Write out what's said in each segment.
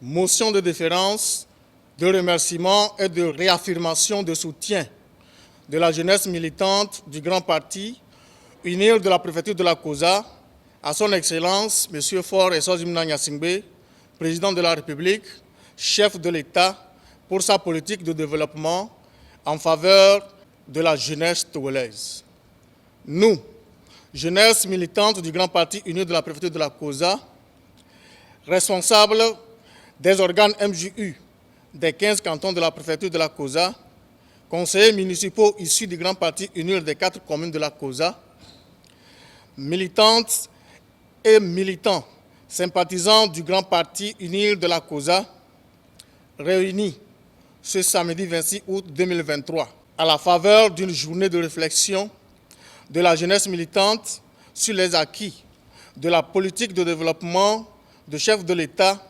motion de déférence, de remerciement et de réaffirmation de soutien de la jeunesse militante du Grand Parti, UNIR de la préfecture de la COSA, à son Excellence, M. Faure Essozi-Mna Gnassingbé, président de la République, chef de l'État, pour sa politique de développement en faveur de la jeunesse togolaise. Nous, jeunesse militante du Grand Parti UNIR de la préfecture de la COSA, responsables des organes MJU des 15 cantons de la préfecture de la COSA, conseillers municipaux issus du Grand Parti UNIR des 4 communes de la COSA, militantes et militants sympathisants du Grand Parti UNIR de la COSA, réunis ce samedi 26 août 2023 à la faveur d'une journée de réflexion de la jeunesse militante sur les acquis de la politique de développement de chef de l'État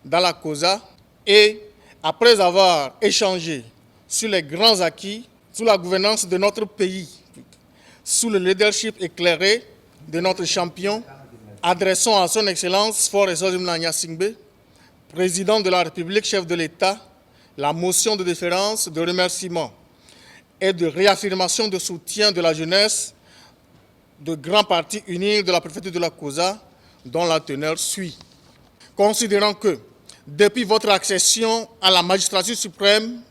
dans la COSA et après avoir échangé sur les grands acquis, sous la gouvernance de notre pays, sous le leadership éclairé de notre champion, adressons à son Excellence Faure Essozi-Mna Gnassingbé, président de la République, chef de l'État, la motion de déférence, de remerciement et de réaffirmation de soutien de la jeunesse de Grand Parti UNIR de la préfecture de la COSA, dont la teneur suit. Considérant que, depuis votre accession à la magistrature suprême,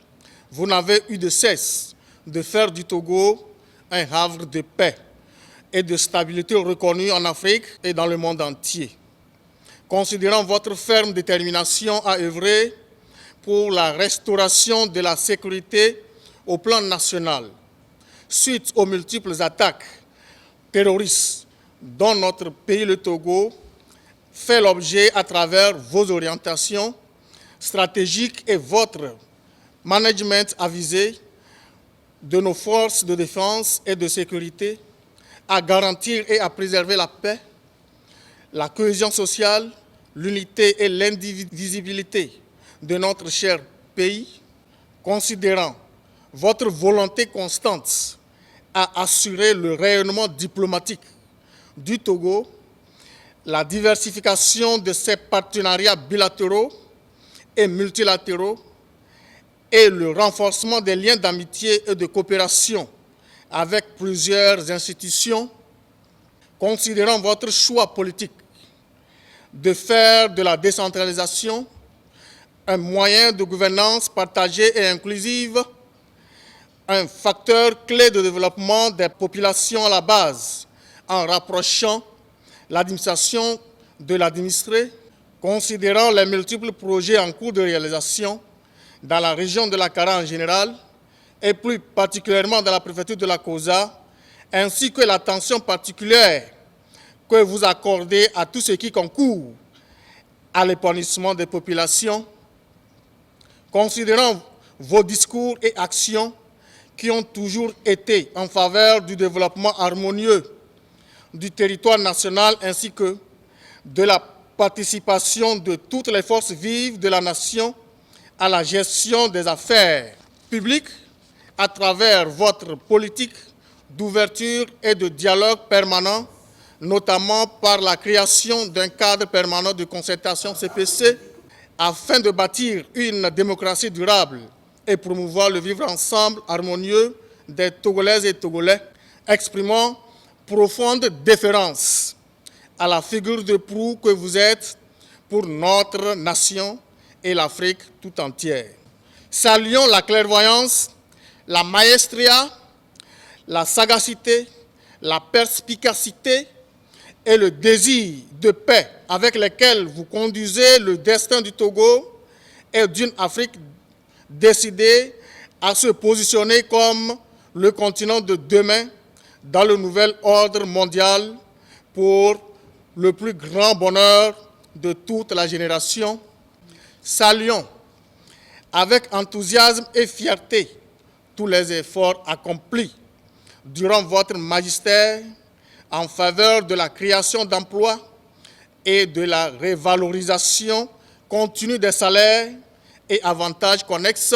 vous n'avez eu de cesse de faire du Togo un havre de paix et de stabilité reconnu en Afrique et dans le monde entier. Considérant votre ferme détermination à œuvrer pour la restauration de la sécurité au plan national, suite aux multiples attaques terroristes dont notre pays, le Togo, fait l'objet à travers vos orientations stratégiques et votre management avisé de nos forces de défense et de sécurité à garantir et à préserver la paix, la cohésion sociale, l'unité et l'indivisibilité de notre cher pays, considérant votre volonté constante à assurer le rayonnement diplomatique du Togo, la diversification de ses partenariats bilatéraux et multilatéraux et le renforcement des liens d'amitié et de coopération avec plusieurs institutions, considérant votre choix politique de faire de la décentralisation un moyen de gouvernance partagée et inclusive, un facteur clé de développement des populations à la base, en rapprochant l'administration de l'administré, considérant les multiples projets en cours de réalisation dans la région de la Kara en général, et plus particulièrement dans la préfecture de la COSA, ainsi que l'attention particulière que vous accordez à tout ce qui concourt à l'épanouissement des populations, considérant vos discours et actions qui ont toujours été en faveur du développement harmonieux du territoire national ainsi que de la participation de toutes les forces vives de la nation à la gestion des affaires publiques à travers votre politique d'ouverture et de dialogue permanent, notamment par la création d'un cadre permanent de concertation CPC, afin de bâtir une démocratie durable et promouvoir le vivre ensemble harmonieux des Togolaises et Togolais, exprimant profonde déférence à la figure de proue que vous êtes pour notre nation et l'Afrique tout entière. Saluons la clairvoyance, la maestria, la sagacité, la perspicacité et le désir de paix avec lesquels vous conduisez le destin du Togo et d'une Afrique décidée à se positionner comme le continent de demain dans le nouvel ordre mondial pour le plus grand bonheur de toute la génération. Saluons avec enthousiasme et fierté tous les efforts accomplis durant votre magistère en faveur de la création d'emplois et de la révalorisation continue des salaires et avantages connexes,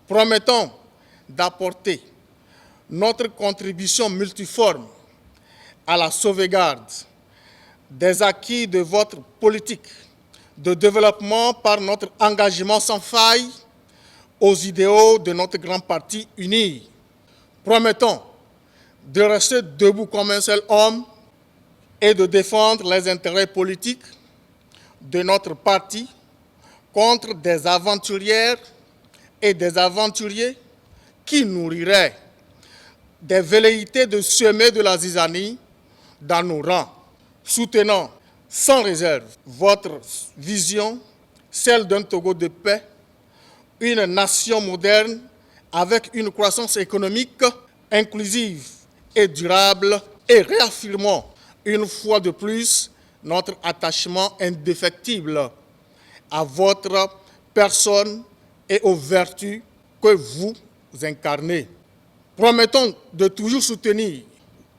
promettons d'apporter notre contribution multiforme à la sauvegarde des acquis de votre politique de développement par notre engagement sans faille aux idéaux de notre grand parti uni. Promettons de rester debout comme un seul homme et de défendre les intérêts politiques de notre parti contre des aventurières et des aventuriers qui nourriraient des velléités de semer de la zizanie dans nos rangs. Soutenant sans réserve votre vision, celle d'un Togo de paix, une nation moderne avec une croissance économique inclusive et durable, et réaffirmons une fois de plus notre attachement indéfectible à votre personne et aux vertus que vous incarnez. Promettons de toujours soutenir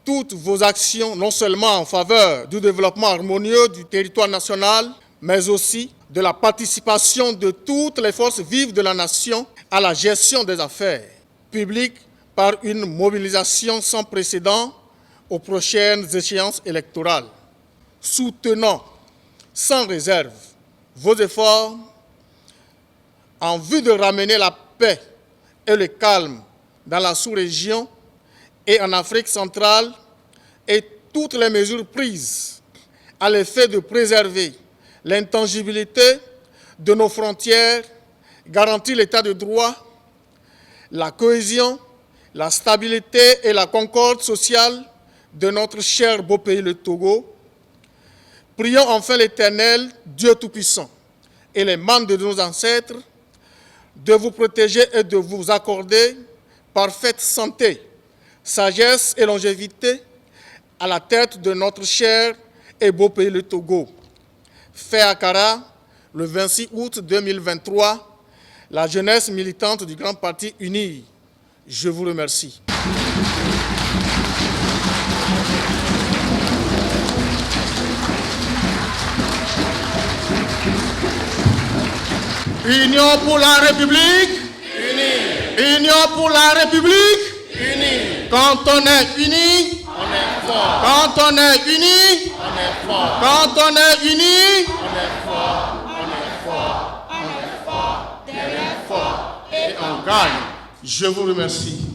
toutes vos actions, non seulement en faveur du développement harmonieux du territoire national, mais aussi de la participation de toutes les forces vives de la nation à la gestion des affaires publiques par une mobilisation sans précédent aux prochaines échéances électorales. Soutenons sans réserve vos efforts en vue de ramener la paix et le calme dans la sous-région et en Afrique centrale, et toutes les mesures prises à l'effet de préserver l'intangibilité de nos frontières, garantir l'état de droit, la cohésion, la stabilité et la concorde sociale de notre cher beau pays, le Togo. Prions enfin l'Éternel, Dieu Tout-Puissant, et les membres de nos ancêtres, de vous protéger et de vous accorder parfaite santé, sagesse et longévité à la tête de notre cher et beau pays, le Togo. Fait à Accra, le 26 août 2023, la jeunesse militante du Grand Parti uni. Je vous remercie. Union pour la République. Unie. Union pour la République. Unie. Quand on est unis, on est fort. Quand on est unis, on est fort. Quand on est unis, on est fort. On est fort. On est fort. On est fort. Et on gagne. Je vous remercie.